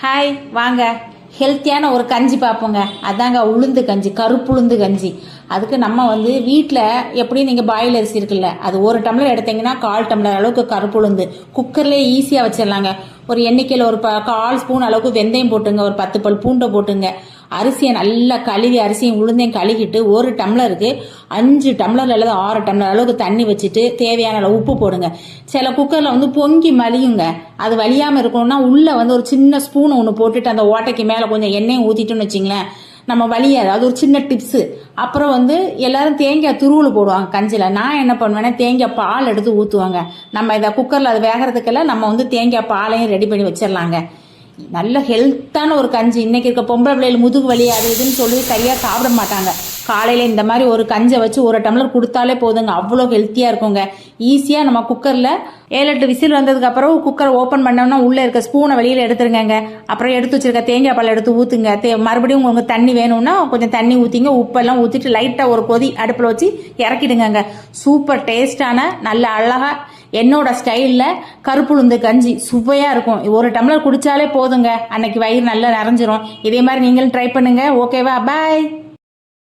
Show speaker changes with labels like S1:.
S1: Hi வாங்க, ஹெல்த்தியான ஒரு கஞ்சி பார்ப்போங்க. அதாங்க உளுந்து கஞ்சி, கருப்புளுந்து கஞ்சி. அதுக்கு நம்ம வீட்டில் எப்படியும் நீங்கள் பாயில் அரிசி இருக்குல்ல, அது ஒரு டம்ளர் எடுத்தீங்கன்னா 1/4 டம்ளர் அளவுக்கு கருப்புளுந்து குக்கர்லேயே ஈஸியாக வச்சிடலாங்க. ஒரு எண்ணிக்கையில் ஒரு 1/4 ஸ்பூன் அளவுக்கு வெந்தயம் போட்டுங்க, ஒரு 10 பல் பூண்டை போட்டுங்க. அரிசியை நல்லா கழுவி அரிசியும் உளுந்தையும் கழுகிட்டு ஒரு டம்ளருக்கு 5 டம்ளர் அல்லது 6 டம்ளர் அளவுக்கு தண்ணி வச்சுட்டு தேவையான அளவு உப்பு போடுங்க. சில குக்கரில் பொங்கி மலியுங்க. அது வலியாமல் இருக்கணும்னா உள்ளே ஒரு சின்ன ஸ்பூன் ஒன்று போட்டுட்டு அந்த ஓட்டைக்கு மேலே கொஞ்சம் எண்ணெயை ஊற்றிட்டோன்னு வச்சிங்களேன், நம்ம வலியாது. அது ஒரு சின்ன டிப்ஸு. அப்புறம் எல்லாரும் தேங்காய் துருவல் போடுவாங்க கஞ்சியில். நான் என்ன பண்ணுவேன்னா தேங்காய் பால் எடுத்து ஊற்றுவாங்க. நம்ம இதை குக்கரில் அது வேகிறதுக்கெல்லாம் நம்ம தேங்காய் பாலையும் ரெடி பண்ணி வச்சிடலாங்க. நல்ல ஹெல்த்தான ஒரு கஞ்சி. இன்னைக்கு இருக்க பொம்பளை பிள்ளைகள் முதுகு வலி அது இதுன்னு சொல்லி சரியாக சாப்பிட மாட்டாங்க. காலையில் இந்த மாதிரி ஒரு கஞ்சை வச்சு ஒரு டம்ளர் கொடுத்தாலே போதுங்க, அவ்வளோ ஹெல்த்தியாக இருக்குங்க. ஈஸியாக நம்ம குக்கரில் 7-8 விசில் வந்ததுக்கப்புறம் குக்கரை ஓப்பன் பண்ணோம்னா உள்ளே இருக்க ஸ்பூனை வெளியில் எடுத்துருங்க. அப்புறம் எடுத்து வச்சிருக்க தேங்காய் பால் எடுத்து ஊற்றுங்க. மறுபடியும் உங்களுக்கு தண்ணி வேணும்னா கொஞ்சம் தண்ணி ஊற்றிங்க. உப்பெல்லாம் ஊற்றிட்டு லைட்டாக ஒரு கொதி அடுப்பில் வச்சு இறக்கிடுங்க. சூப்பர் டேஸ்டான நல்ல அழகாக என்னோட ஸ்டைலில் கருப்புளுந்து கஞ்சி சுவையாக இருக்கும். ஒரு டம்ளர் குடித்தாலே போதுங்க, அன்னைக்கு வயிறு நல்லா நிறைஞ்சிரும். இதே மாதிரி நீங்களும் ட்ரை பண்ணுங்கள். ஓகேவா? பாய்.